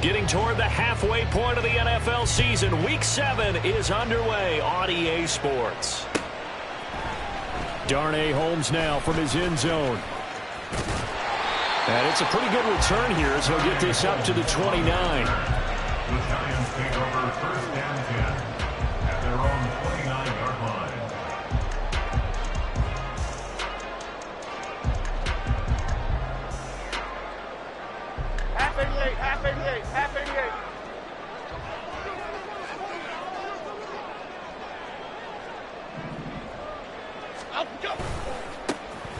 Getting toward the halfway point of the NFL season. Week 7 is underway on EA Sports. Darnay Holmes now from his end zone. And it's a pretty good return here as he'll get this up to the 29. The Giants take over first and 10 at their own 29-yard line. Half 88, half 88, half 88.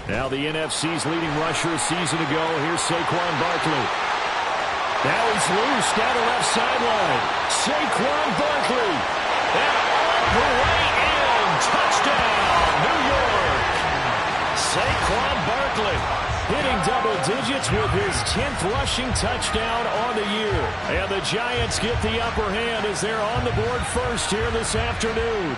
Now the NFC's leading rusher a season ago. Here's Saquon Barkley. Now he's loose down the left sideline. Saquon Barkley. And all the way in. Touchdown, New York. Saquon Barkley hitting double digits with his 10th rushing touchdown on the year. And the Giants get the upper hand as they're on the board first here this afternoon.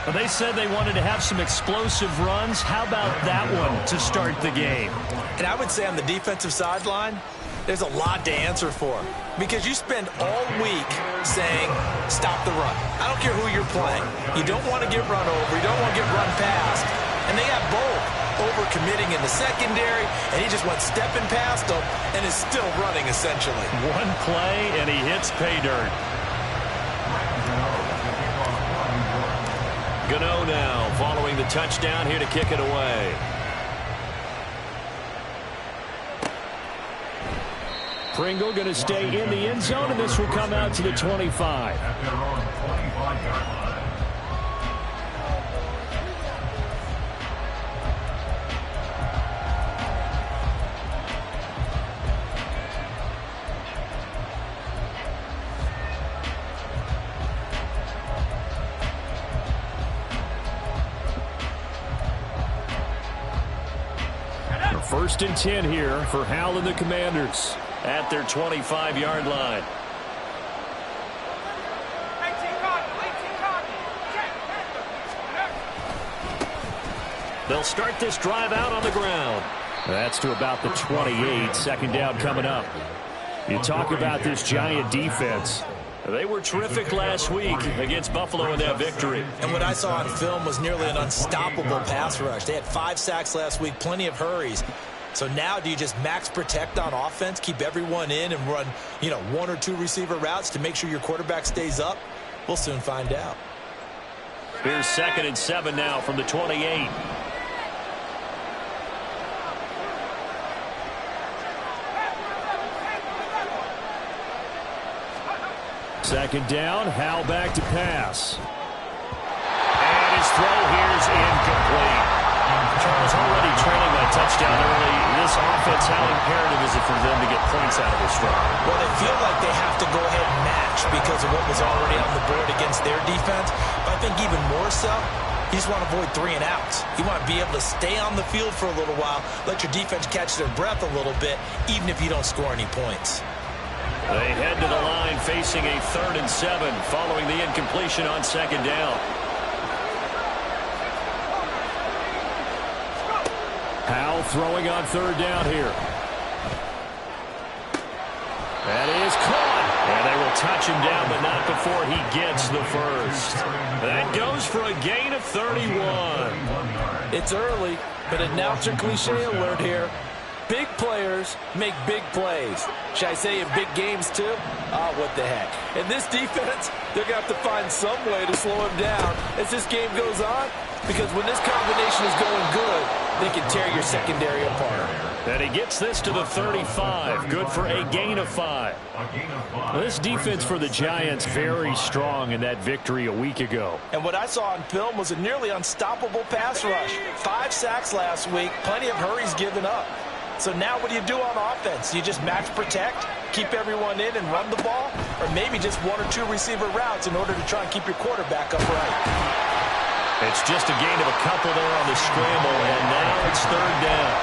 Well, they said they wanted to have some explosive runs. How about that one to start the game? And I would say on the defensive sideline, there's a lot to answer for. Because you spend all week saying, stop the run. I don't care who you're playing. You don't want to get run over. You don't want to get run past. And they got both. Over-committing in the secondary, and he just went stepping past them and is still running, essentially. One play, and he hits pay dirt. Gano now following the touchdown here to kick it away. Pringle going to stay in the end zone, and this will come out to the 25. At their own 25-yard line. First and 10 here for Hal and the Commanders at their 25-yard line. They'll start this drive out on the ground. That's to about the 28. Second down coming up. You talk about this Giant defense. They were terrific last week against Buffalo in that victory. And what I saw on film was nearly an unstoppable pass rush. They had 5 sacks last week, plenty of hurries. So now do you just max protect on offense, keep everyone in and run, 1 or 2 receiver routes to make sure your quarterback stays up? We'll soon find out. Here's 2nd and 7 now from the 28. Second down, Hal back to pass. And his throw here's incomplete. Charles already trailing that touchdown early. This offense, how imperative is it for them to get points out of this drive? Well, they feel like they have to go ahead and match because of what was already on the board against their defense. But I think even more so, you just want to avoid 3 and outs. You want to be able to stay on the field for a little while, let your defense catch their breath a little bit, even if you don't score any points. They head to the line facing a 3rd and 7 following the incompletion on 2nd down. Hal throwing on 3rd down here. That is caught. And they will touch him down, but not before he gets the first. That goes for a gain of 31. It's early, but announcer cliche alert here. Big players make big plays. Should I say in big games too? Oh, what the heck. And this defense, they're going to have to find some way to slow him down as this game goes on. Because when this combination is going good, they can tear your secondary apart. And he gets this to the 35. Good for a gain of 5. This defense for the Giants very strong in that victory a week ago. And what I saw on film was a nearly unstoppable pass rush. 5 sacks last week, plenty of hurries given up. So now what do you do on offense? You just max protect, keep everyone in and run the ball? Or maybe just 1 or 2 receiver routes in order to try and keep your quarterback upright? It's just a gain of a couple there on the scramble, and now it's 3rd down.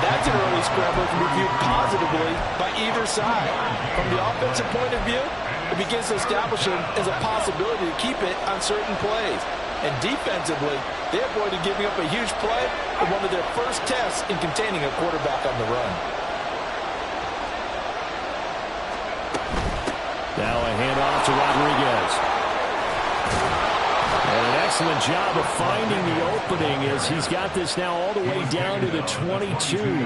That's an early scramble to be viewed positively by either side. From the offensive point of view, it begins to establish it as a possibility to keep it on certain plays. And defensively, they avoided giving up a huge play in one of their first tests in containing a quarterback on the run. Now a handoff to Rodriguez. And an excellent job of finding the opening as he's got this now all the way down to the 22.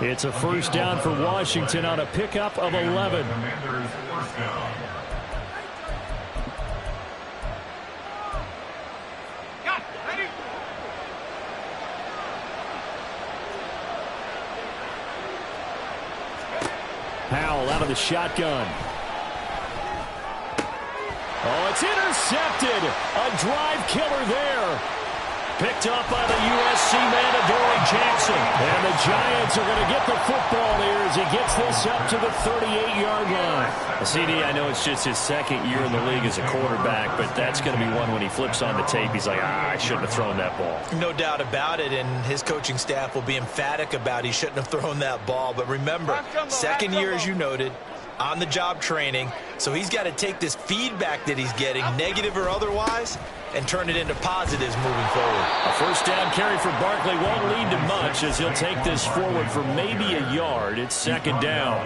It's a first down for Washington on a pickup of 11. Commanders first down. Powell out of the shotgun. Oh, it's intercepted. A drive killer there. Picked up by the USC man, Adoree Jackson. And the Giants are going to get the football here as he gets this up to the 38-yard line. CD, I know it's just his second year in the league as a quarterback, but that's going to be one when he flips on the tape. He's like, I shouldn't have thrown that ball. No doubt about it, and his coaching staff will be emphatic about he shouldn't have thrown that ball. But remember, second year, as you noted, on-the-job training, so he's got to take this feedback that he's getting, negative or otherwise, and turn it into positives moving forward. A first down carry for Barkley won't lead to much as he'll take this forward for maybe a yard. It's second down.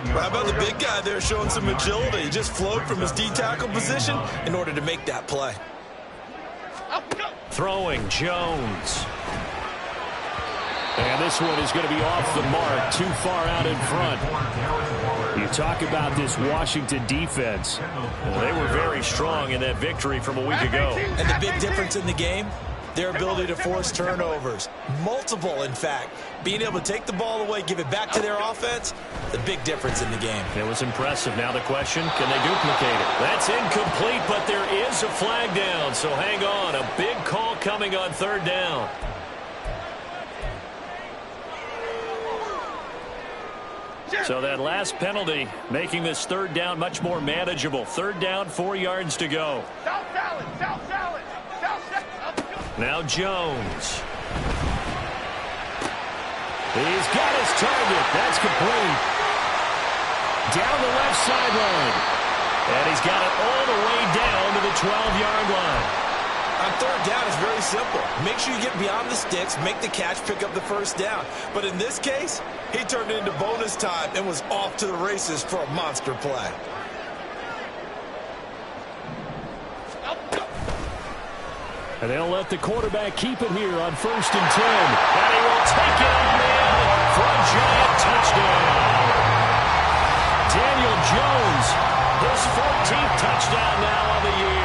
How about the big guy there showing some agility? He just flowed from his D-tackle position in order to make that play. Throwing Jones. And this one is going to be off the mark, too far out in front. You talk about this Washington defense. Well, they were very strong in that victory from a week ago. And the big difference in the game, their ability to force turnovers. Multiple, in fact. Being able to take the ball away, give it back to their offense, the big difference in the game. It was impressive. Now the question, can they duplicate it? That's incomplete, but there is a flag down, so hang on. A big call coming on third down. So that last penalty making this third down much more manageable. Third down, 4 yards to go. Now Jones. He's got his target. That's complete. Down the left sideline. And he's got it all the way down to the 12-yard line. On third down, it's very simple. Make sure you get beyond the sticks, make the catch, pick up the first down. But in this case, he turned it into bonus time and was off to the races for a monster play. And they'll let the quarterback keep it here on 1st and 10. And he will take it on in for a giant touchdown. Daniel Jones, his 14th touchdown now of the year.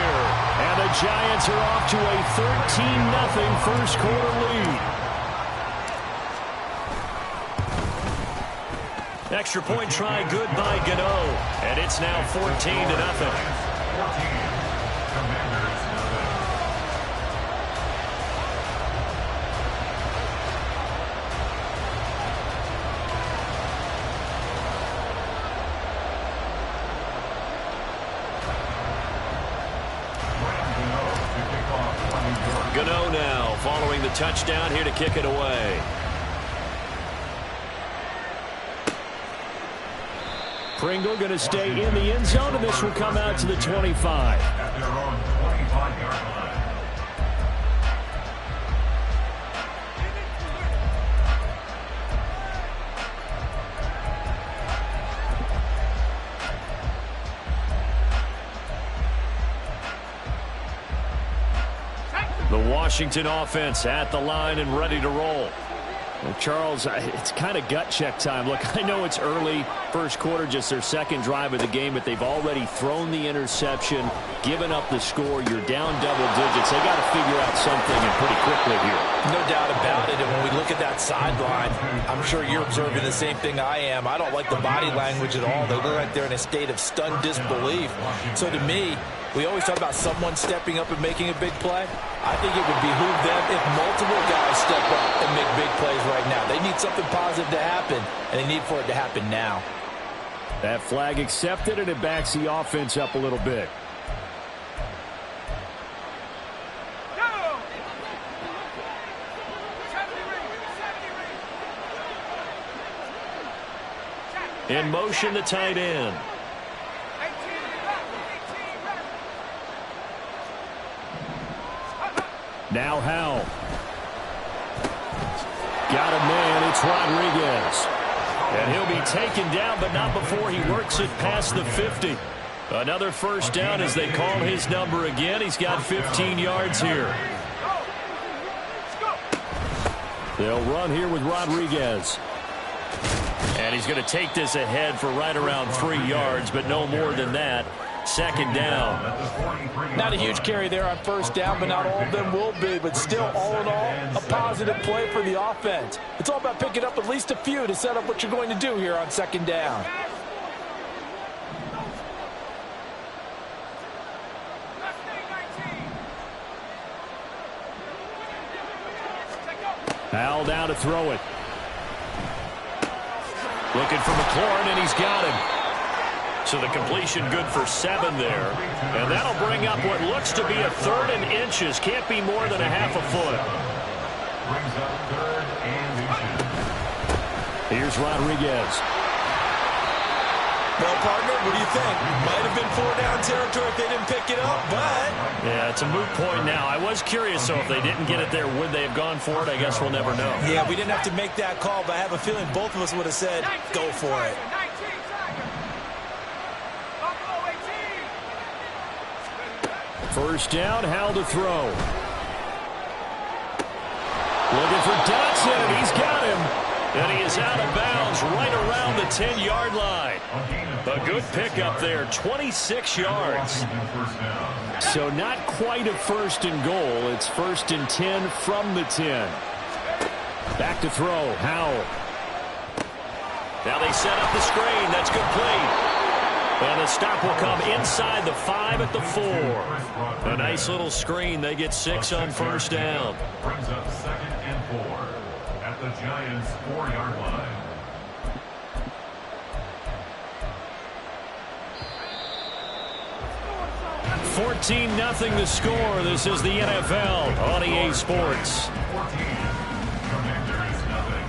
And the Giants are off to a 13-0 first quarter lead. Extra point try good by Gano. And it's now 14-0. Gano now following the touchdown here to kick it away. Pringle going to stay in the end zone, and this will come out to the 25. At their own 25-yard line. The Washington offense at the line and ready to roll. Well, Charles, it's kind of gut check time. Look, I know it's early, first quarter, just their second drive of the game, but they've already thrown the interception, given up the score. You're down double digits. They got to figure out something and pretty quickly here. No doubt about it. And when we look at that sideline, I'm sure you're observing the same thing I am. I don't like the body language at all. They look like they're in a state of stunned disbelief. So to me, we always talk about someone stepping up and making a big play. I think it would behoove them if multiple guys step up and make big plays right now. They need something positive to happen, and they need for it to happen now. That flag accepted, and it backs the offense up a little bit. In motion, the tight end. Now Howell. Got a man. It's Rodriguez. And he'll be taken down, but not before he works it past the 50. Another first down as they call his number again. He's got 15 yards here. They'll run here with Rodriguez. And he's going to take this ahead for right around 3 yards, but no more than that. Second down. Not a huge carry there on first down, but not all of them will be. But still, all in all, a positive play for the offense. It's all about picking up at least a few to set up what you're going to do here on second down. Hal down to throw it. Looking for McLaurin, and he's got him. So the completion good for 7 there. And that'll bring up what looks to be a 3rd and inches. Can't be more than a half a foot. Brings up 3rd and inches. Here's Rodriguez. Well, partner, what do you think? Might have been 4-down territory if they didn't pick it up, but... Yeah, it's a moot point now. I was curious, so if they didn't get it there, would they have gone for it? I guess we'll never know. Yeah, we didn't have to make that call, but I have a feeling both of us would have said, go for it. First down, Hal to throw. Looking for Dotson, and he's got him. And he is out of bounds right around the 10-yard line. A good pickup there, 26 yards. So not quite a 1st and goal. It's 1st and 10 from the 10. Back to throw, Howell. Now they set up the screen. That's complete. And the stop will come inside the 5 at the 4. A nice little screen. They get 6 on first down. Brings up 2nd and 4 at the Giants' 4-yard line. $14-0 the score. This is the NFL on EA Sports. 14. Commanders nothing.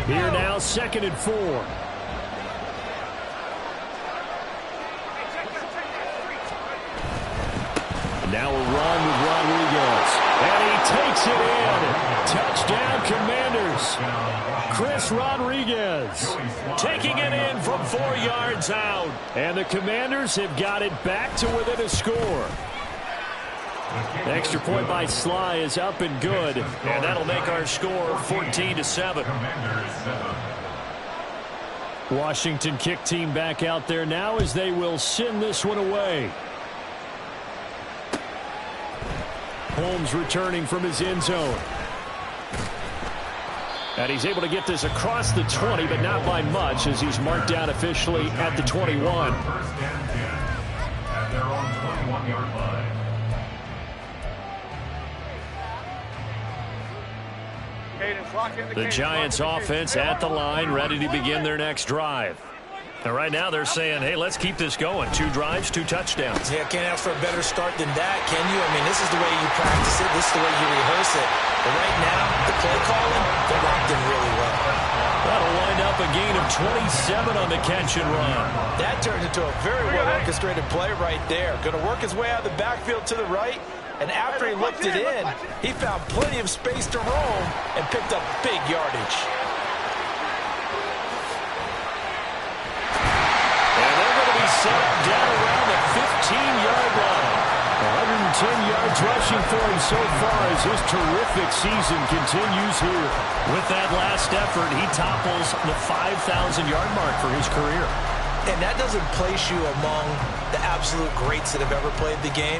Here now, 2nd and 4. And now a run with Rodriguez. And he takes it in. Touchdown, Commanders. Chris Rodriguez taking it in from 4 yards out. And the Commanders have got it back to within a score. The extra point by Sly is up and good. And that'll make our score 14-7. Commanders 7. Washington kick team back out there now as they will send this one away. Holmes returning from his end zone. And he's able to get this across the 20, but not by much as he's marked down officially at the 21. 1st and 10 at their own 21-yard line. The Giants offense at the line, ready to begin their next drive. And right now they're saying, hey, let's keep this going. 2 drives, 2 touchdowns. Yeah, can't ask for a better start than that, can you? I mean, this is the way you practice it. This is the way you rehearse it. But right now, the play calling, they're locked in really well. That'll wind up a gain of 27 on the catch and run. That turned into a very well-orchestrated play right there. Going to work his way out of the backfield to the right. And after he looked it in, he found plenty of space to roam and picked up big yardage. And they're going to be set up down around the 15-yard line. 110 yards rushing for him so far as his terrific season continues here. With that last effort, he topples the 5,000-yard mark for his career. And that doesn't place you among the absolute greats that have ever played the game.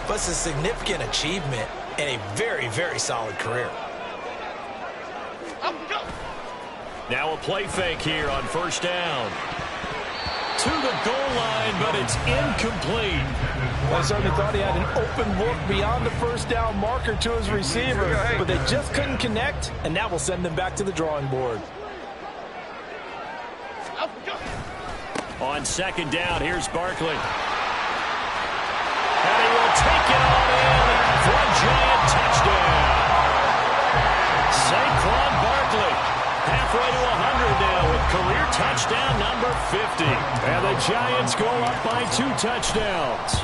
But it's a significant achievement and a very, very solid career. Now a play fake here on first down. To the goal line, but it's incomplete. I certainly thought he had an open look beyond the first down marker to his receiver, but they just couldn't connect, and that will send them back to the drawing board. On second down, here's Barkley. And he will take it on in for a giant touchdown. Saquon Barkley halfway to 100 now with career touchdown number 50. And the Giants go up by 2 touchdowns.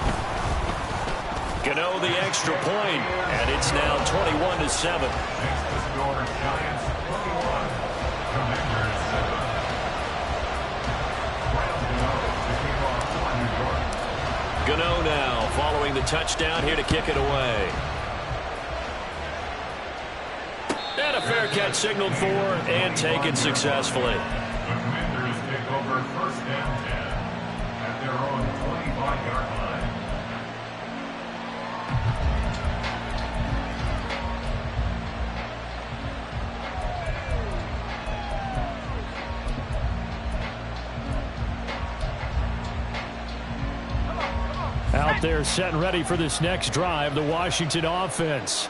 Gano the extra point, and it's now 21-7. Next to score, Giants 21, Commanders 7. Gano now following the touchdown here to kick it away. And a fair catch signaled for and taken successfully. The Commanders take over first down 10 at their own 25-yard line. Out there set and ready for this next drive, the Washington offense.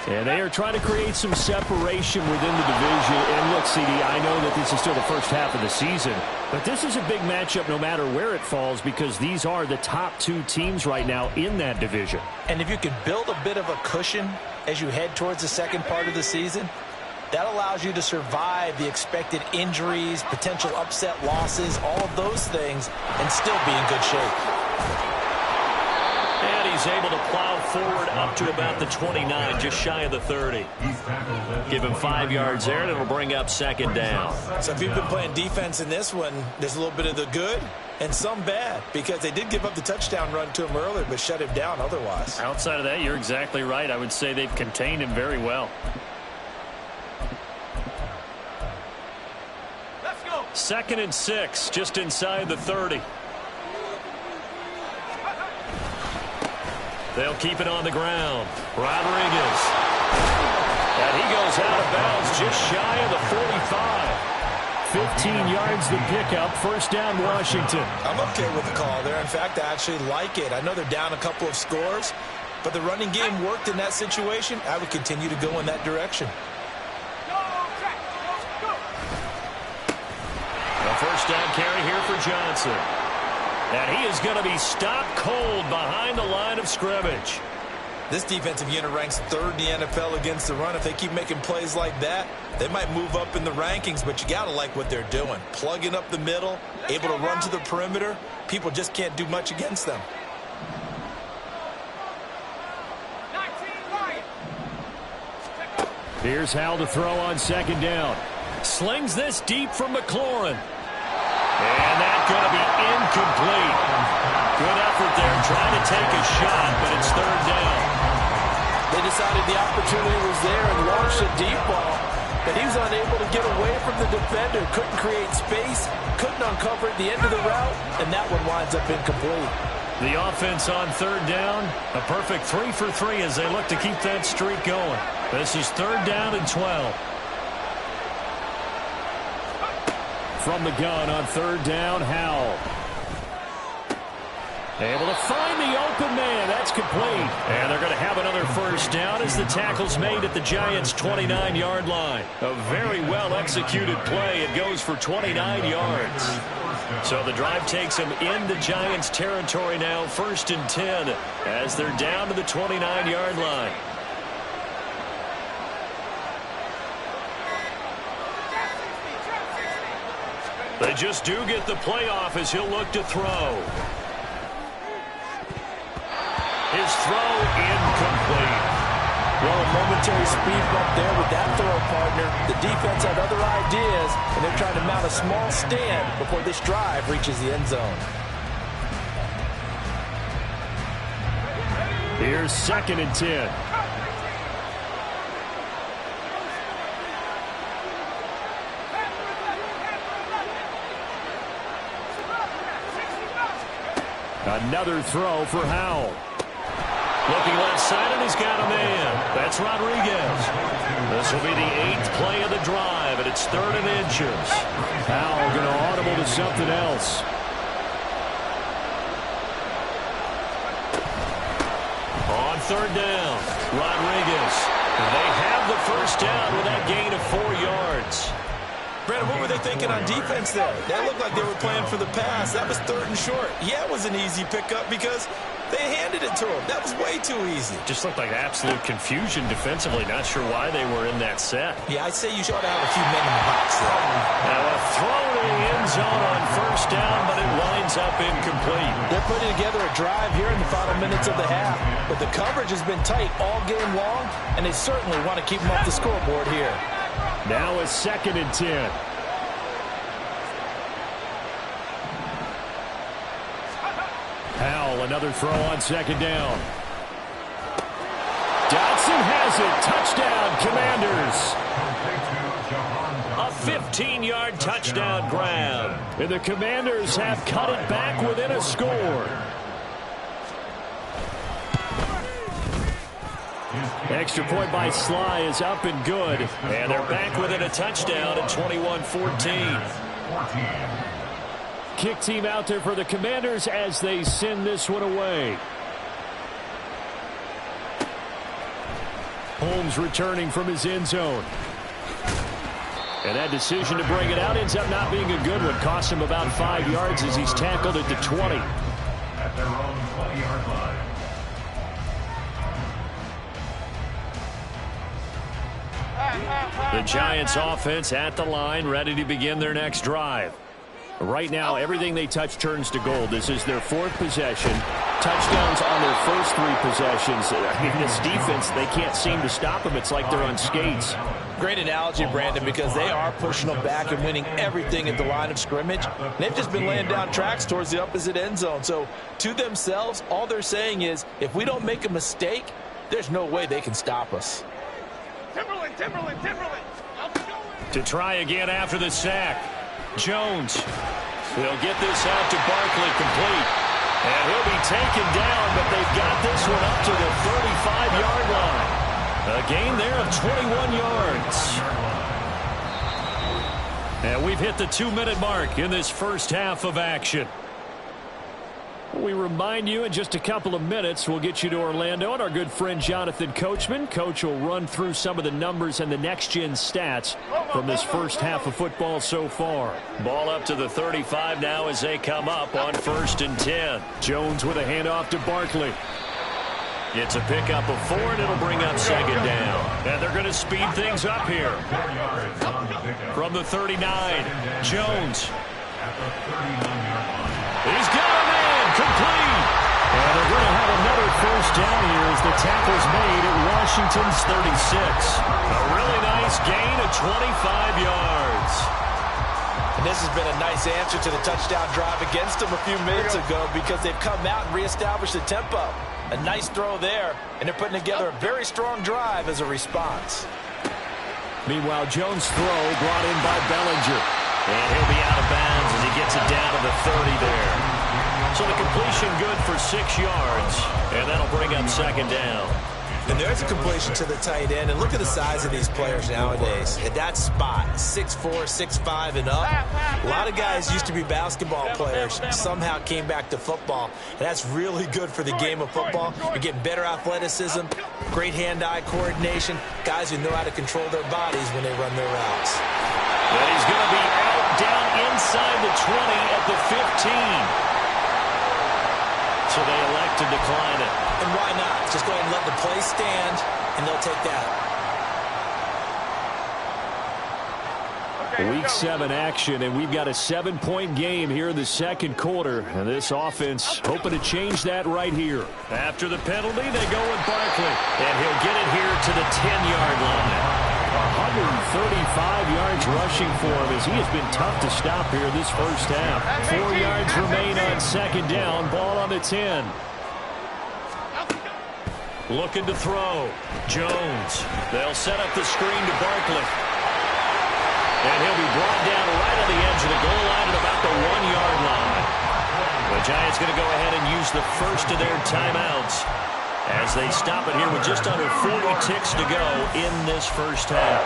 And they are trying to create some separation within the division. And look, CD, I know that this is still the first half of the season, but this is a big matchup no matter where it falls because these are the top 2 teams right now in that division. And if you can build a bit of a cushion as you head towards the second part of the season, that allows you to survive the expected injuries, potential upset losses, all of those things, and still be in good shape. And he's able to plow forward up to about the 29, just shy of the 30. Give him 5 yards there, and it'll bring up second down. So if you've been playing defense in this one, there's a little bit of the good and some bad because they did give up the touchdown run to him earlier but shut him down otherwise. Outside of that, you're exactly right. I would say they've contained him very well. Let's go. 2nd and 6, just inside the 30. They'll keep it on the ground. Rodriguez. And he goes out of bounds just shy of the 45. 15 yards the pickup. First down, Washington. I'm okay with the call there. In fact, I actually like it. I know they're down a couple of scores, but the running game worked in that situation. I would continue to go in that direction. A first down carry here for Johnson. And he is going to be stopped cold behind the line of scrimmage. This defensive unit ranks 3rd in the NFL against the run. If they keep making plays like that, they might move up in the rankings, but you got to like what they're doing. Plugging up the middle, able to run to the perimeter. People just can't do much against them. Here's Howell to throw on second down. Slings this deep from McLaurin. And that's going to be incomplete. Good effort there trying to take a shot, but it's 3rd down. They decided the opportunity was there and launched a deep ball, but he was unable to get away from the defender. Couldn't create space, couldn't uncover at the end of the route, and that one winds up incomplete. The offense on 3rd down, a perfect 3 for 3 as they look to keep that streak going. This is 3rd down and 12. From the gun on 3rd down, Howell. Able to find the open man. That's complete. And they're going to have another first down as the tackle's made at the Giants' 29-yard line. A very well-executed play. It goes for 29 yards. So the drive takes them into Giants territory now, 1st and 10, as they're down to the 29-yard line. They just do get the playoff as he'll look to throw. His throw incomplete. Well, a momentary speed bump there with that throw, partner. The defense had other ideas, and they're trying to mount a small stand before this drive reaches the end zone. Here's 2nd and 10. Another throw for Howell. Looking left side, and he's got a man. That's Rodriguez. This will be the 8th play of the drive, and it's 3rd and inches. Howell going to audible to something else. On 3rd down, Rodriguez. They have the first down with that gain of 4 yards. Brandon, what were they thinking on defense there? That looked like they were playing for the pass. That was 3rd and short. Yeah, it was an easy pickup because they handed it to him. That was way too easy. Just looked like absolute confusion defensively. Not sure why they were in that set. Yeah, I'd say you should have a few men in the box there. Now a throw to the end zone on 1st down, but it winds up incomplete. They're putting together a drive here in the final minutes of the half, but the coverage has been tight all game long, and they certainly want to keep them off the scoreboard here. Now a 2nd and 10. Howell, another throw on 2nd down. Dotson has it. Touchdown, Commanders. A 15-yard touchdown grab. And the Commanders have cut it back within a score. Extra point by Sly is up and good. And they're back within a touchdown at 21-14. Kick team out there for the Commanders as they send this one away. Holmes returning from his end zone. And that decision to bring it out ends up not being a good one. Costs him about 5 yards as he's tackled at the 20. At their own 20-yard line. The Giants offense at the line, ready to begin their next drive. Right now, everything they touch turns to gold. This is their 4th possession. Touchdowns on their first 3 possessions. I mean, this defense, they can't seem to stop them. It's like they're on skates. Great analogy, Brandon, because they are pushing them back and winning everything at the line of scrimmage. They've just been laying down tracks towards the opposite end zone. So, to themselves, all they're saying is, if we don't make a mistake, there's no way they can stop us. Timberland. To try again after the sack. Jones. They'll get this out to Barkley, complete. And he'll be taken down, but they've got this one up to the 35-yard line. A gain there of 21 yards. And we've hit the 2-minute mark in this first half of action. We remind you in just a couple of minutes we'll get you to Orlando and our good friend Jonathan Coachman. Coach will run through some of the numbers and the next-gen stats from this first half of football so far. Ball up to the 35 now as they come up on 1st and 10. Jones with a handoff to Barkley. It's a pickup of 4, and it'll bring up 2nd down. And they're going to speed things up here. From the 39, Jones. He's got a man, complete. And they're going to have another 1st down here as the tackle's made at Washington's 36. A really nice gain of 25 yards. And this has been a nice answer to the touchdown drive against them a few minutes ago because they've come out and reestablished the tempo. A nice throw there, and they're putting together a very strong drive as a response. Meanwhile, Jones' throw brought in by Bellinger. And he'll be out of bounds as he gets it down to the 30 there. So the completion good for 6 yards, and that'll bring up 2nd down. And there's a completion to the tight end. And look at the size of these players nowadays. At that spot, 6'4", 6'5", and up. A lot of guys used to be basketball players, somehow came back to football. And that's really good for the game of football. You're getting better athleticism, great hand-eye coordination, guys who know how to control their bodies when they run their routes. And he's going to be out down inside the 20 at the 15. So they elect to decline it. And why not? Just go ahead and let the play stand, and they'll take that. Week 7 action, and we've got a 7-point game here in the 2nd quarter. And this offense hoping to change that right here. After the penalty, they go with Barkley. And he'll get it here to the 10-yard line. 135 yards rushing for him as he has been tough to stop here this first half. 4 yards remain on 2nd down. Ball on the 10. Looking to throw. Jones. They'll set up the screen to Barkley. And he'll be brought down right on the edge of the goal line at about the 1-yard line. The Giants going to go ahead and use the first of their timeouts as they stop it here with just under 40 ticks to go in this first half.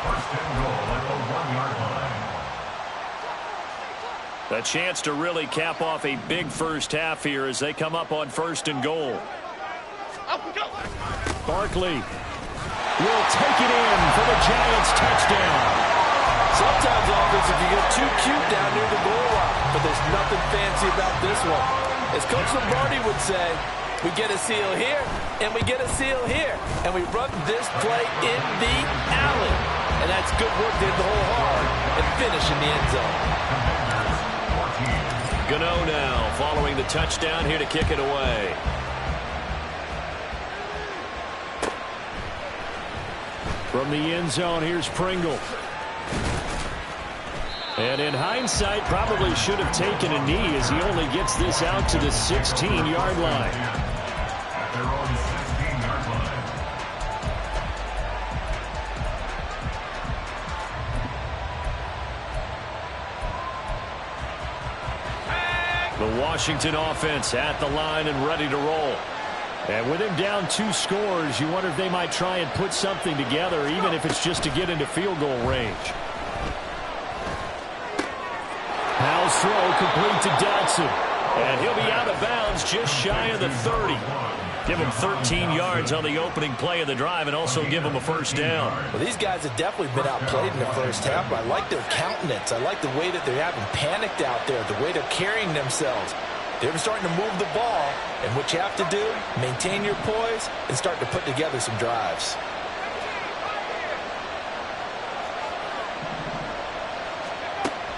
First and goal at the 1-yard line. A chance to really cap off a big first half here as they come up on 1st and goal. Barkley will take it in for the Giants touchdown. Sometimes, offense, if you get too cute down near the goal line, but there's nothing fancy about this one. As Coach Lombardi would say, we get a seal here, and we get a seal here, and we run this play in the alley. And that's good work, did the whole hard, and finish in the end zone. Gano now following the touchdown here to kick it away. From the end zone, here's Pringle. And in hindsight, probably should have taken a knee as he only gets this out to the 16-yard line. At their own 16-yard line. The Washington offense at the line and ready to roll. And with him down 2 scores, you wonder if they might try and put something together, even if it's just to get into field goal range. Powell's throw complete to Dotson. And he'll be out of bounds just shy of the 30. Give him 13 yards on the opening play of the drive and also give him a first down. Well, these guys have definitely been outplayed in the first half, but I like their countenance. I like the way that they're having panicked out there, the way they're carrying themselves. They're starting to move the ball, and what you have to do, maintain your poise and start to put together some drives.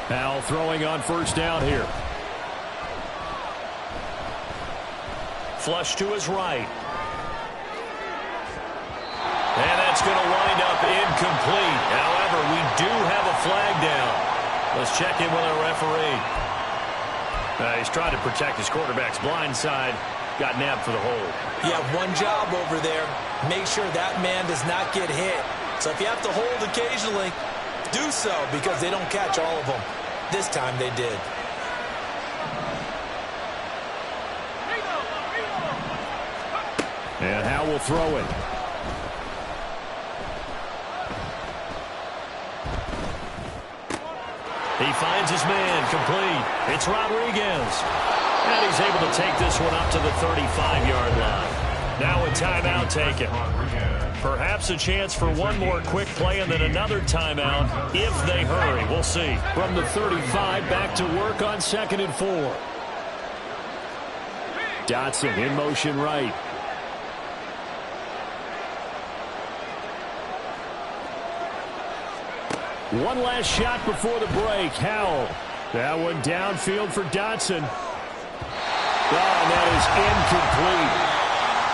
Powell throwing on first down here. Flush to his right. And that's going to wind up incomplete. However, we do have a flag down. Let's check in with our referee. He's trying to protect his quarterback's blind side. Got nabbed for the hold. You have one job over there. Make sure that man does not get hit. So if you have to hold occasionally, do so because they don't catch all of them. This time they did. And Howe will throw it. He finds his man complete. It's Rodriguez. And he's able to take this one up to the 35-yard line. Now a timeout taken. Perhaps a chance for one more quick play and then another timeout if they hurry. We'll see. From the 35, back to work on 2nd and 4. Dotson in motion right. One last shot before the break. Howell. That one downfield for Dotson. Oh, and that is incomplete.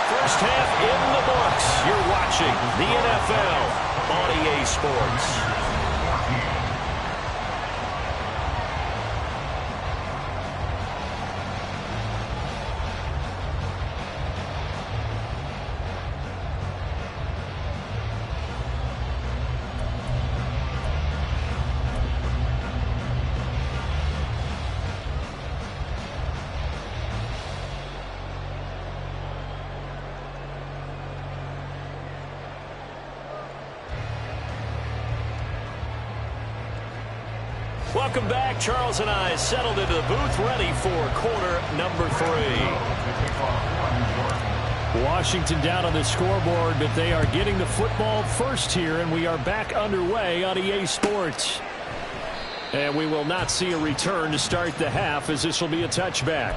First half in the books. You're watching the NFL on EA Sports. Welcome back. Charles and I settled into the booth ready for quarter number 3. Washington down on the scoreboard, but they are getting the football first here, and we are back underway on EA Sports. And we will not see a return to start the half, as this will be a touchback.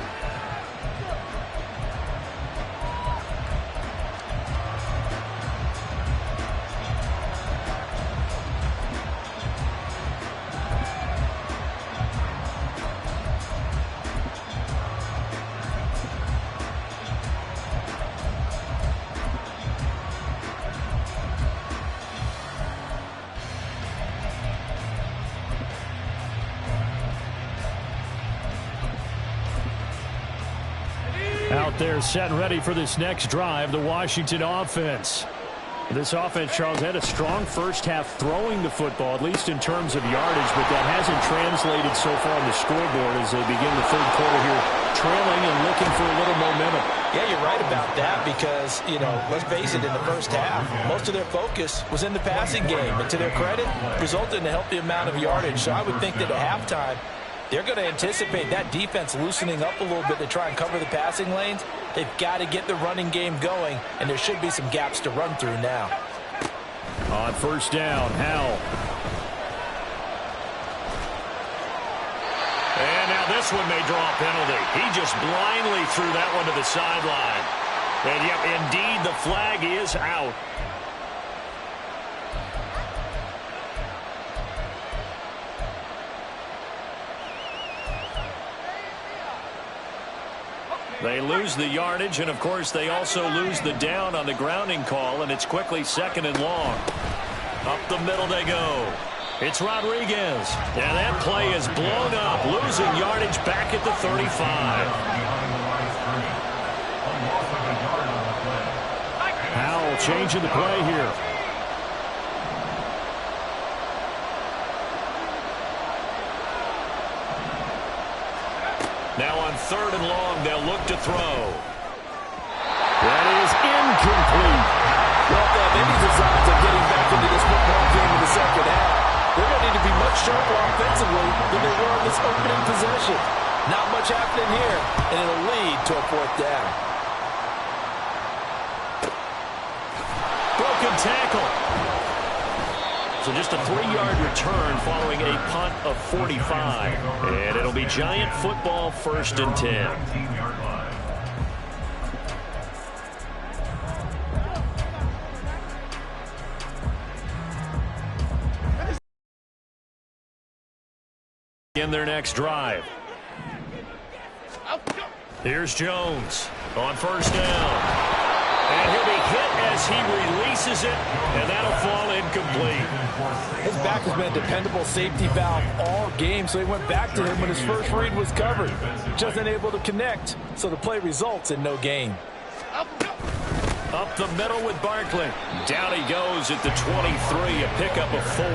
Out there set and ready for this next drive, the Washington offense. This offense, Charles, had a strong first half throwing the football, at least in terms of yardage, but that hasn't translated so far on the scoreboard as they begin the third quarter here, trailing and looking for a little momentum. Yeah, you're right about that because, you know, let's face it, in the first half, most of their focus was in the passing game. And to their credit, resulted in a healthy amount of yardage. So I would think that at halftime, they're going to anticipate that defense loosening up a little bit to try and cover the passing lanes. They've got to get the running game going, and there should be some gaps to run through now. On first down, Howell. this one may draw a penalty. He just blindly threw that one to the sideline. And, yep, indeed, the flag is out. They lose the yardage, and, of course, they also lose the down on the grounding call, and it's quickly 2nd and long. Up the middle they go. It's Rodriguez. And that play is blown up, losing yardage back at the 35. Howell changing the play here. Now on 3rd and long, they'll look to throw. That is incomplete. Well, they need designs of getting back into this football game in the second half. They're going to need to be much sharper offensively than they were in this opening possession. Not much happening here, and it'll lead to a 4th down. Broken tackle. So just a 3-yard return following a punt of 45. And it'll be Giant football, 1st and 10. In their next drive. Here's Jones on 1st down. And he'll be hit as he releases it, and that'll fall incomplete. His back has been a dependable safety valve all game, so he went back to him when his first read was covered. Just unable to connect, so the play results in no gain. Up the middle with Barkley. Down he goes at the 23, a pickup of 4.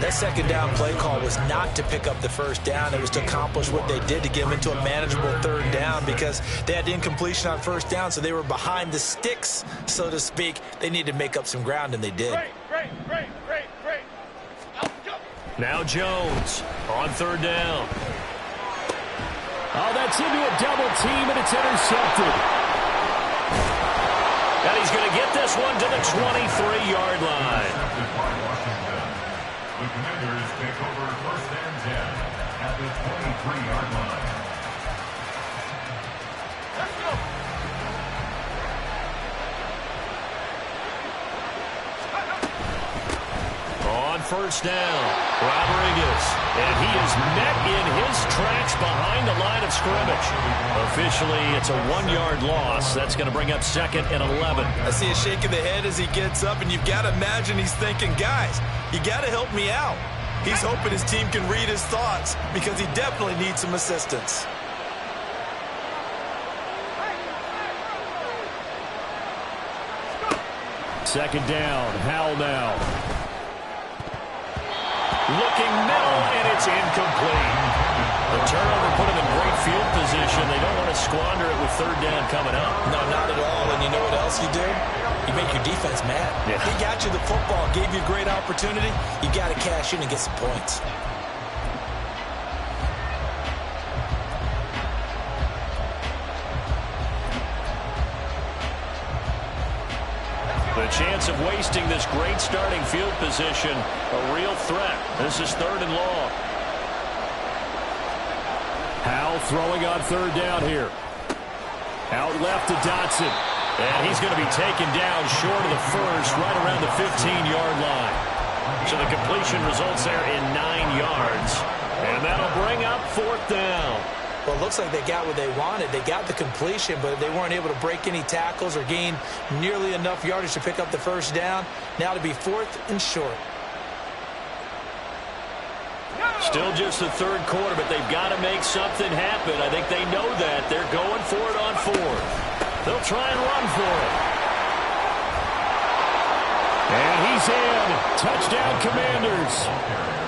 That 2nd down play call was not to pick up the 1st down. It was to accomplish what they did to get them into a manageable 3rd down because they had incompletion on 1st down, so they were behind the sticks, so to speak. They needed to make up some ground, and they did. Great. Now Jones on 3rd down. Oh, that's into a double team, and it's intercepted. And he's going to get this one to the 23-yard line. The Commanders take over 1st and 10 at the 23-yard line. Let's go. On 1st down, Rodriguez. And he is met in his tracks behind the line of scrimmage. Officially, it's a 1-yard loss. That's going to bring up 2nd and 11. I see a shake of the head as he gets up, and you've got to imagine he's thinking, guys, you got to help me out. He's hoping his team can read his thoughts because he definitely needs some assistance. Second down, Howell now. Looking middle, and it's incomplete. The turnover put him in great field position. They don't want to squander it with 3rd down coming up. No, not at all. And you know what else you do? You make your defense mad. Yeah. He got you the football, gave you a great opportunity. You got to cash in and get some points. The chance of wasting this great starting field position, a real threat. This is 3rd and long. Howell throwing on 3rd down here. Out left to Dotson. And he's going to be taken down short of the 1st, right around the 15-yard line. So the completion results there in 9 yards. And that'll bring up 4th down. Well, it looks like they got what they wanted. They got the completion, but they weren't able to break any tackles or gain nearly enough yardage to pick up the 1st down. Now to be 4th and short. Still just the 3rd quarter, but they've got to make something happen. I think they know that. They're going for it on 4th. They'll try and run for it. And he's in. Touchdown, Commanders.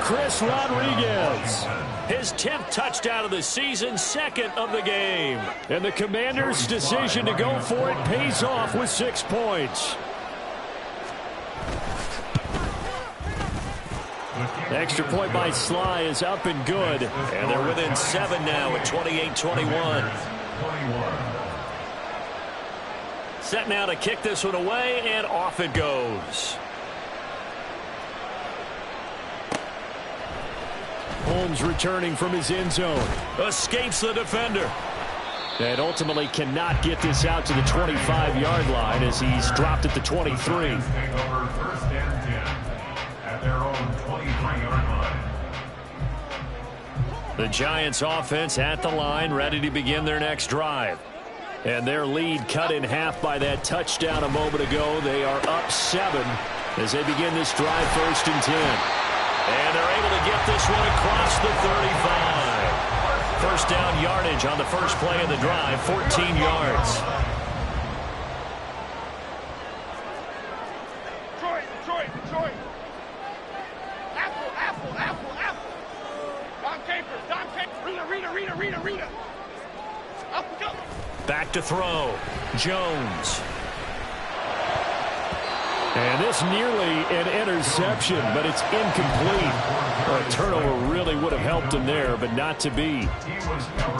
Chris Rodriguez. His 10th touchdown of the season, 2nd of the game. And the Commanders' decision to go for it pays off with 6 points. Extra point by Sly is up and good. And they're within 7 now at 28-21. Set now to kick this one away, and off it goes. Holmes returning from his end zone. Escapes the defender. And ultimately cannot get this out to the 25-yard line as he's dropped at the 23. Take over 1st and 10 at their own 23-yard line. The Giants offense at the line, ready to begin their next drive. And their lead cut in half by that touchdown a moment ago. They are up 7 as they begin this drive 1st and 10. And they're able to get this one across the 35. First down yardage on the first play of the drive, 14 yards. Detroit. Apple. Don Capers. Rita. Up we go. Back to throw. Jones. And this nearly an interception, but it's incomplete. A turnover really would have helped him there, but not to be.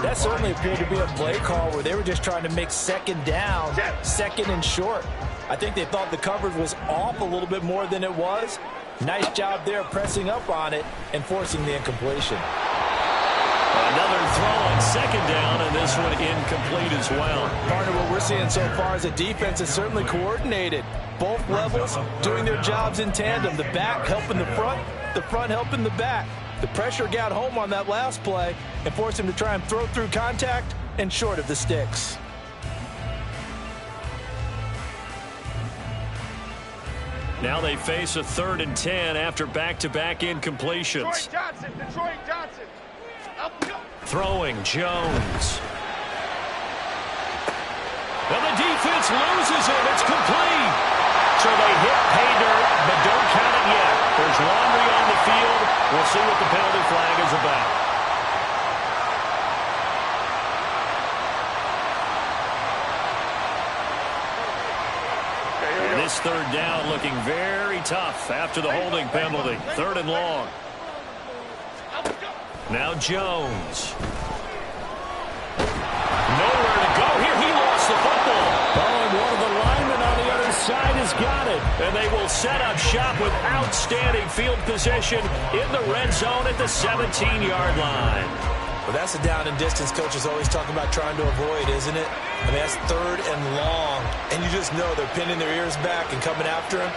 That certainly appeared to be a play call where they were just trying to make second down, second and short. I think they thought the coverage was off a little bit more than it was. Nice job there pressing up on it and forcing the incompletion. Another throw on second down, and this one incomplete as well. Partner, what we're seeing so far is a defense is certainly coordinated. Both levels doing their jobs in tandem. The back helping the front helping the back. The pressure got home on that last play and forced him to try and throw through contact and short of the sticks. Now they face a 3rd and 10 after back-to-back incompletions. Detroit Johnson. Up we go. Throwing Jones. And the defense loses it. It's complete. So they hit pay dirt, but don't count it yet. There's laundry on the field. We'll see what the penalty flag is about. And this 3rd down looking very tough after the holding penalty. 3rd and long. Now Jones. Nowhere to go here. He lost the football. Oh, and one of the linemen on the other side has got it. And they will set up shop with outstanding field position in the red zone at the 17-yard line. Well, that's the down and distance coaches always talking about trying to avoid, isn't it? I mean, that's 3rd and long. And you just know they're pinning their ears back and coming after him.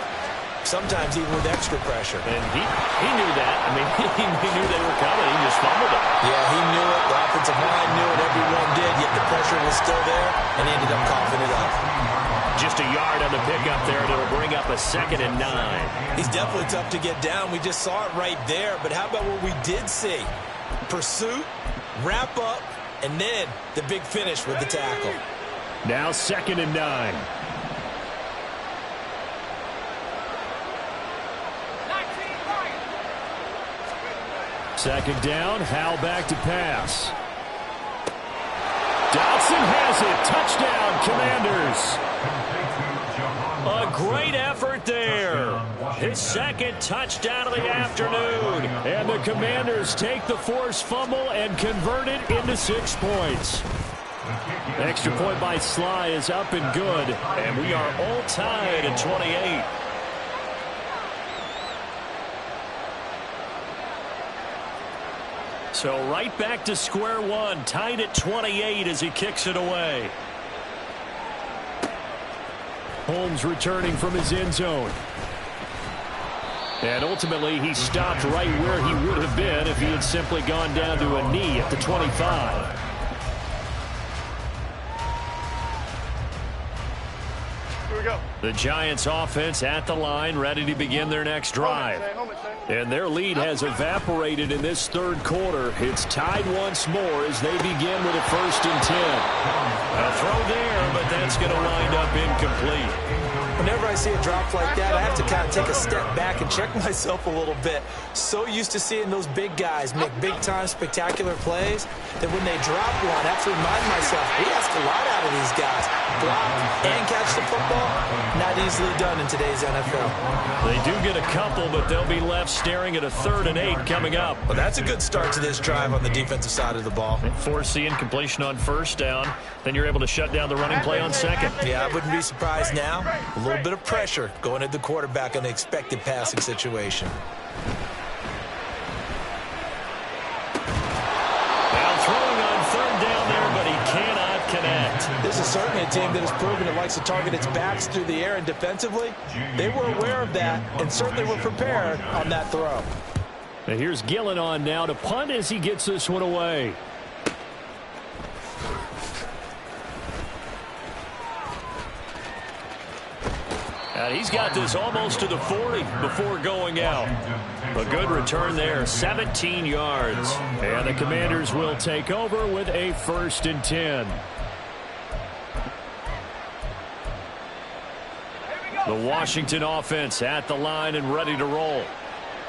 Sometimes even with extra pressure. And he knew that. I mean, he knew they were coming. He just fumbled it. Yeah, he knew it. The offensive line knew it. Everyone did. Yet the pressure was still there, and he ended up coughing it up. Just a yard on the pickup there, and it'll bring up a 2nd and 9. He's definitely tough to get down. We just saw it right there. But how about what we did see? Pursuit, wrap up, and then the big finish with the tackle. Now 2nd and 9. Second down, Howell back to pass. Dotson has it. Touchdown, Commanders. A great effort there. His 2nd touchdown of the afternoon. And the Commanders take the forced fumble and convert it into 6 points. Extra point by Sly is up and good. And we are all tied at 28. So right back to square one, tied at 28 as he kicks it away. Holmes returning from his end zone. And ultimately, he stopped right where he would have been if he had simply gone down to a knee at the 25. Here we go. The Giants offense at the line, ready to begin their next drive. And their lead has evaporated in this 3rd quarter. It's tied once more as they begin with a 1st and 10. A throw there, but that's going to wind up incomplete. Whenever I see a drop like that, I have to kind of take a step back and check myself a little bit. So used to seeing those big guys make big-time spectacular plays that when they drop one, I have to remind myself, we ask a lot out of these guys. Block and catch the football, not easily done in today's NFL. They do get a couple, but they'll be left staring at a 3rd and 8 coming up. Well, that's a good start to this drive on the defensive side of the ball. Force the incompletion on 1st down. Then you're able to shut down the running play on 2nd. Yeah, I wouldn't be surprised now. A little bit of pressure going at the quarterback in an expected passing situation. certainly a team that has proven it likes to target its backs through the air and defensively. They were aware of that and certainly were prepared on that throw. And here's Gillen on now to punt as he gets this one away. And he's got this almost to the 40 before going out. A good return there, 17 yards. And the Commanders will take over with a 1st and 10. The Washington offense at the line and ready to roll.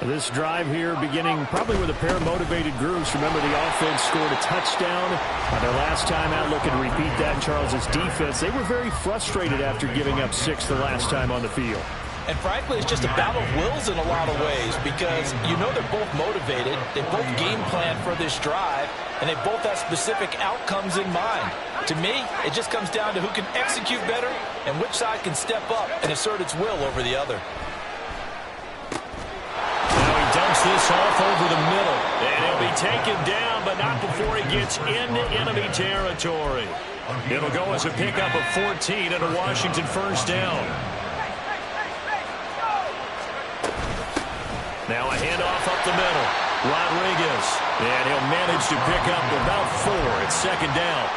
This drive here beginning probably with a pair of motivated groups. Remember, the offense scored a touchdown on their last time out. Looking to repeat that in Charles's defense. They were very frustrated after giving up 6 the last time on the field. And frankly, it's just a battle of wills in a lot of ways because you know they're both motivated. They both game plan for this drive, and they both have specific outcomes in mind. To me, it just comes down to who can execute better and which side can step up and assert its will over the other. Dumps this off over the middle, and he'll be taken down, but not before he gets into enemy territory. It'll go as a pickup of 14 and a Washington 1st down. Now a handoff up the middle. Rodriguez, and he'll manage to pick up about 4 at 2nd down.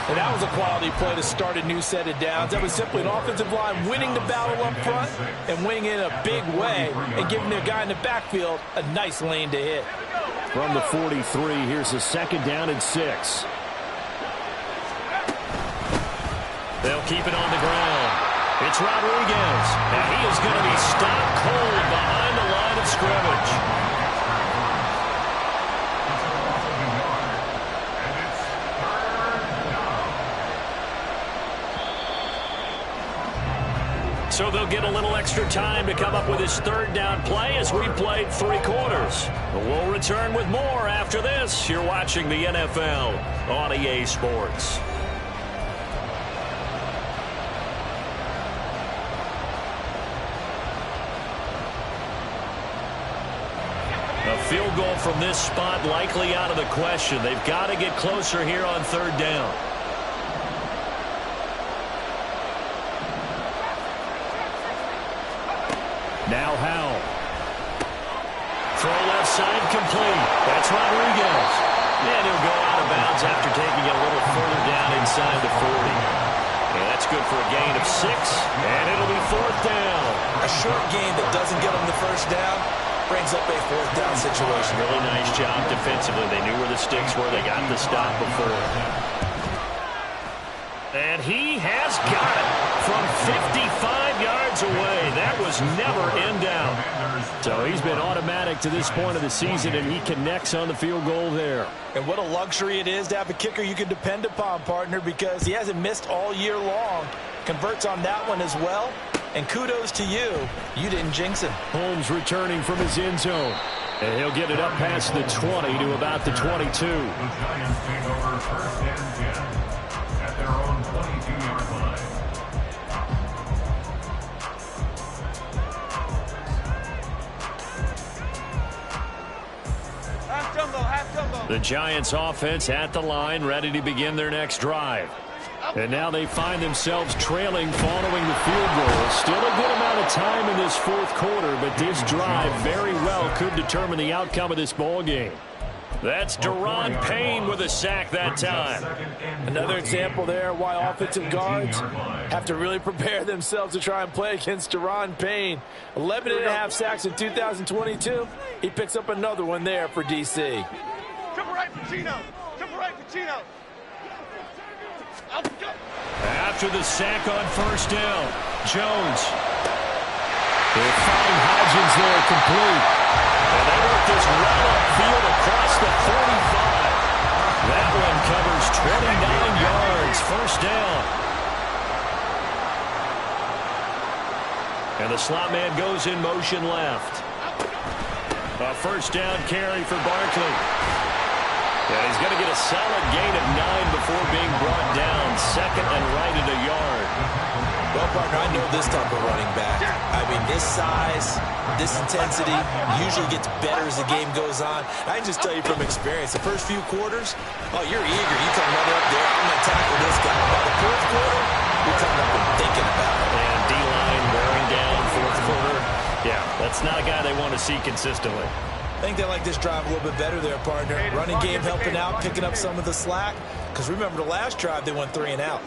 And that was a quality play to start a new set of downs. That was simply an offensive line winning the battle up front and winning in a big way and giving their guy in the backfield a nice lane to hit. From the 43, here's a 2nd down and 6. They'll keep it on the ground. It's Rodriguez, and he is going to be stopped cold behind the line of scrimmage. So they'll get a little extra time to come up with his 3rd down play as we played 3 quarters. We'll return with more after this. You're watching the NFL on EA Sports. A field goal from this spot likely out of the question. They've got to get closer here on 3rd down. Now Howell. Throw left side complete. That's Rodriguez. And he'll go out of bounds after taking it a little further down inside the 40. And that's good for a gain of 6. And it'll be 4th down. A short gain that doesn't get them the 1st down brings up a 4th down situation. Really nice job defensively. They knew where the sticks were. They got the stop before. And he has got it from 55 yards away. That was never in doubt. So he's been automatic to this point of the season, and he connects on the field goal there. And what a luxury it is to have a kicker you can depend upon, partner, because he hasn't missed all year long. Converts on that one as well. And kudos to you. You didn't jinx him. Holmes returning from his end zone. And he'll get it up past the 20 to about the 22. The Giants take over 1st and 10 at their own 22-yard line. Half jumbo. The Giants offense at the line, ready to begin their next drive. And now they find themselves trailing following the field goal. Still a good amount of time in this 4th quarter, but this drive very well could determine the outcome of this ball game. That's Daron Payne with a sack that time. Another example there why offensive guards have to really prepare themselves to try and play against Daron Payne. 11.5 sacks in 2022. He picks up another one there for DC. Triple right for Chino. Triple right for Chino. After the sack on 1st down, Jones. They find Hodgins there complete. And they work this well upfield across the 45. That one covers 29 yards, 1st down. And the slot man goes in motion left. A 1st down carry for Barkley. And he's going to get a solid gain of 9 before being brought down. 2nd and right at a yard. Well, partner, I know this type of running back. I mean, this size, this intensity usually gets better as the game goes on. I can just tell you from experience, the first few quarters, oh, you're eager. You come running up there, I'm going to tackle this guy. By the fourth quarter, you're coming up and thinking about it. And D-line wearing down fourth quarter. Yeah, that's not a guy they want to see consistently. I think they like this drive a little bit better there, partner. Running game helping out, picking up some of the slack. Because remember, the last drive, they went 3 and out.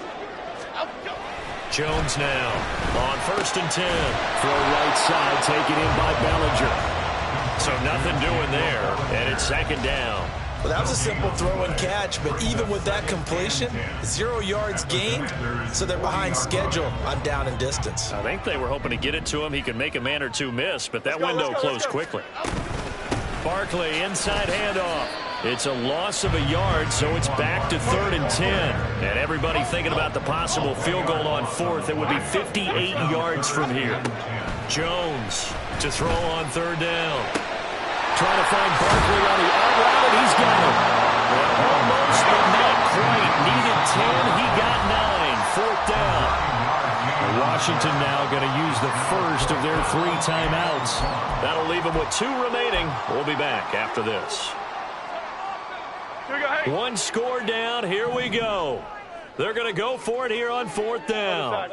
Jones now on 1st and 10. Throw right side, taken in by Bellinger. So nothing doing there, and it's 2nd down. Well, that was a simple throw and catch, but even with that completion, 0 yards gained, so they're behind schedule on down and distance. I think they were hoping to get it to him. He could make a man or two miss, but that window closed quickly. Barkley, inside handoff. It's a loss of a yard, so it's back to 3rd and 10. And everybody thinking about the possible field goal on 4th. It would be 58 yards from here. Jones to throw on 3rd down. Trying to find Barkley on the out route, and he's got him. Almost, but not quite. Needed 10. He got 9. 4th down. Washington now going to use the first of their 3 timeouts. That'll leave them with 2 remaining. We'll be back after this. One score down. Here we go. They're going to go for it here on 4th down.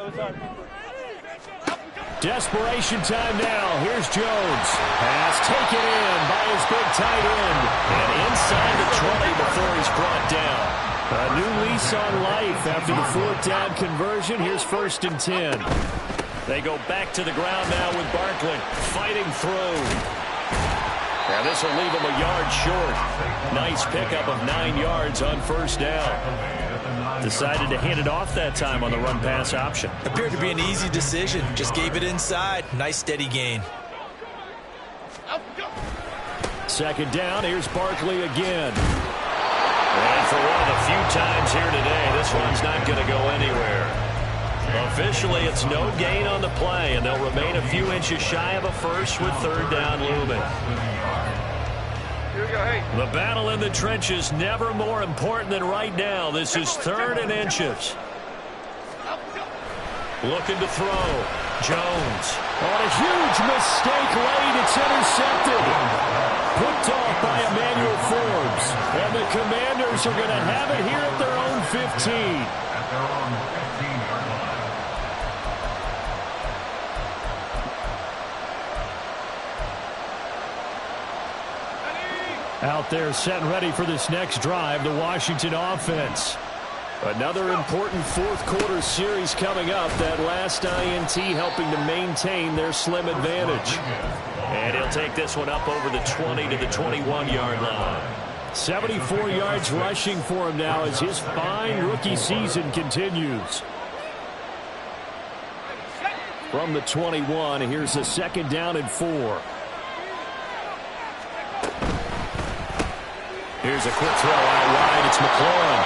Desperation time now. Here's Jones. Pass taken in by his big tight end. And inside the 20 before he's brought down. A new lease on life after the 4th down conversion. Here's 1st and 10. They go back to the ground now with Barkley fighting through. Now this will leave him a yard short. Nice pickup of 9 yards on 1st down. Decided to hand it off that time on the run-pass option. Appeared to be an easy decision. Just gave it inside. Nice steady gain. 2nd down. Here's Barkley again. And for one of the few times here today, this one's not going to go anywhere. Officially, it's no gain on the play, and they'll remain a few inches shy of a first with 3rd down looming. The battle in the trenches never more important than right now. This is 3rd and inches. Looking to throw. Jones. On a huge mistake late, it's intercepted. Picked off by Emmanuel Forbes. And the Commanders are going to have it here at their own 15. At their own 15-yard line. Out there set and ready for this next drive, the Washington offense. Another important 4th quarter series coming up. That last INT helping to maintain their slim advantage. And he'll take this one up over the 20 to the 21-yard line. 74 yards rushing for him now as his fine rookie season continues. From the 21, here's a 2nd down and 4. Here's a quick throw out wide. It's McLaurin.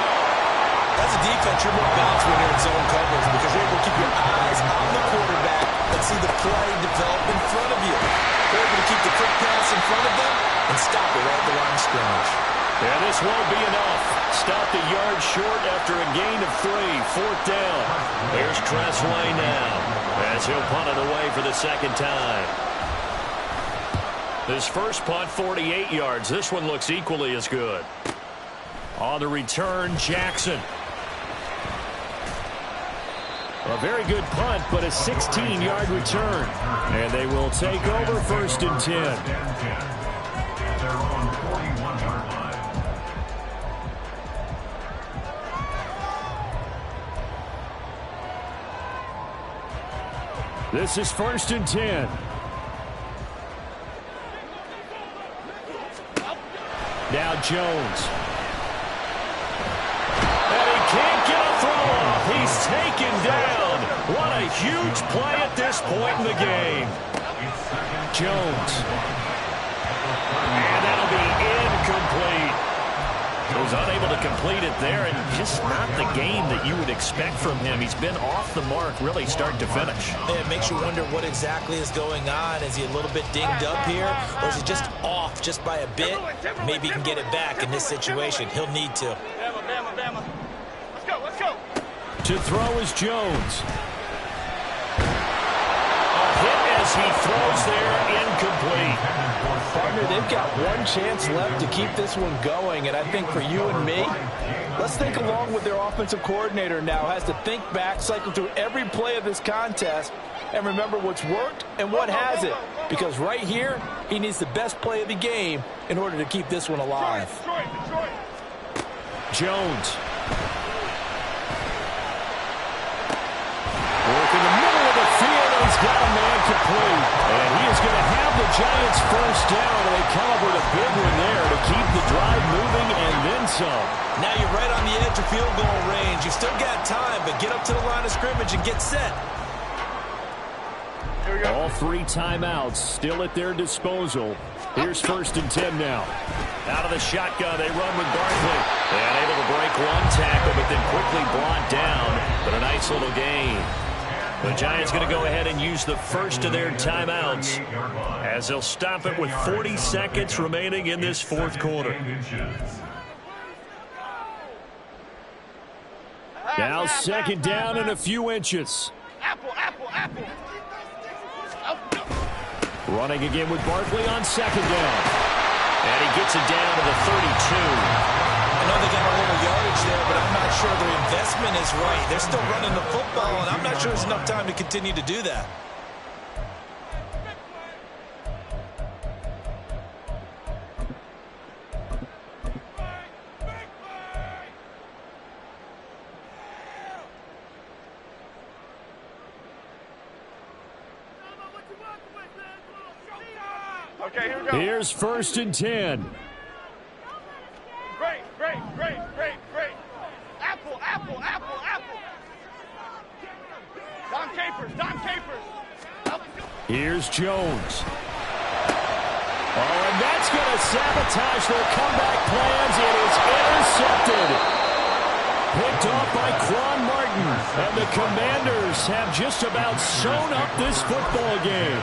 As a defense, you're more balanced when you're in zone coverage because you're able to keep your eyes on the quarterback and see the play develop in front of you. You're able to keep the quick pass in front of them and stop it right at the line of scrimmage. Yeah, this won't be enough. Stopped a yard short after a gain of 3. 4th down. There's Tressway now as he'll punt it away for the 2nd time. His first punt, 48 yards. This one looks equally as good. On the return, Jackson. A very good punt, but a 16-yard return. And they will take over 1st and 10. At their own 41-yard line. This is 1st and 10. Now Jones. And he can't get a throw off. He's taken down. What a huge play at this point in the game. Jones. And that'll be incomplete. He was unable to complete it there, and just not the game that you would expect from him. He's been off the mark really start to finish. It makes you wonder what exactly is going on. Is he a little bit dinged up here, or is he just off just by a bit? Maybe he can get it back in this situation. He'll need to. Bama. Let's go. To throw is Jones. as he throws there, incomplete. Partner, they've got one chance left to keep this one going, and I think for you and me, let's think along with their offensive coordinator now. Has to think back, cycle through every play of this contest, and remember what's worked and what hasn't. Because right here, he needs the best play of the game in order to keep this one alive. Jones. Work in the middle of the field, and he's got a man complete. And he is going to have the Giants first down, and they come up with a big one there to keep the drive moving and then some. Now you're right on the edge of field goal range. You've still got time, but get up to the line of scrimmage and get set. All 3 timeouts still at their disposal. Here's 1st and 10 now. Out of the shotgun, they run with Barkley. And able to break one tackle, but then quickly brought down. But a nice little gain. The Giants going to go ahead and use the first of their timeouts as they'll stop it with 40 seconds remaining in this 4th quarter. Now 2nd down and a few inches. Apple. Running again with Barkley on 2nd down. And he gets it down to the 32. I know they got a little yardage there, but I'm not sure their investment is right. They're still running the football, and I'm not sure there's enough time to continue to do that. Okay, here we go. Here's 1st and 10. Great. Apple. Don Capers. Here's Jones. Oh, and that's going to sabotage their comeback plans. It is intercepted. Picked off by Quan Martin. And the Commanders have just about sewn up this football game.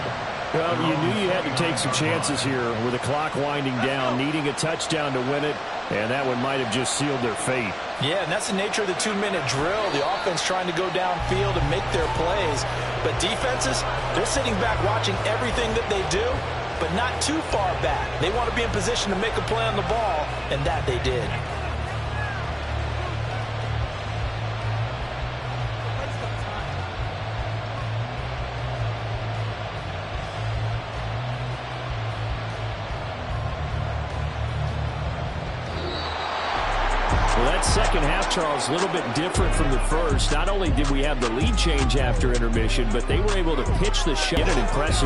Well, you knew you had to take some chances here with the clock winding down, needing a touchdown to win it, and that one might have just sealed their fate. Yeah, and that's the nature of the 2-minute drill. The offense trying to go downfield and make their plays. But defenses, they're sitting back watching everything that they do, but not too far back. They want to be in position to make a play on the ball, and that they did. Well, that second half, Charles, a little bit different from the first. Not only did we have the lead change after intermission, but they were able to pitch the shot. An impressive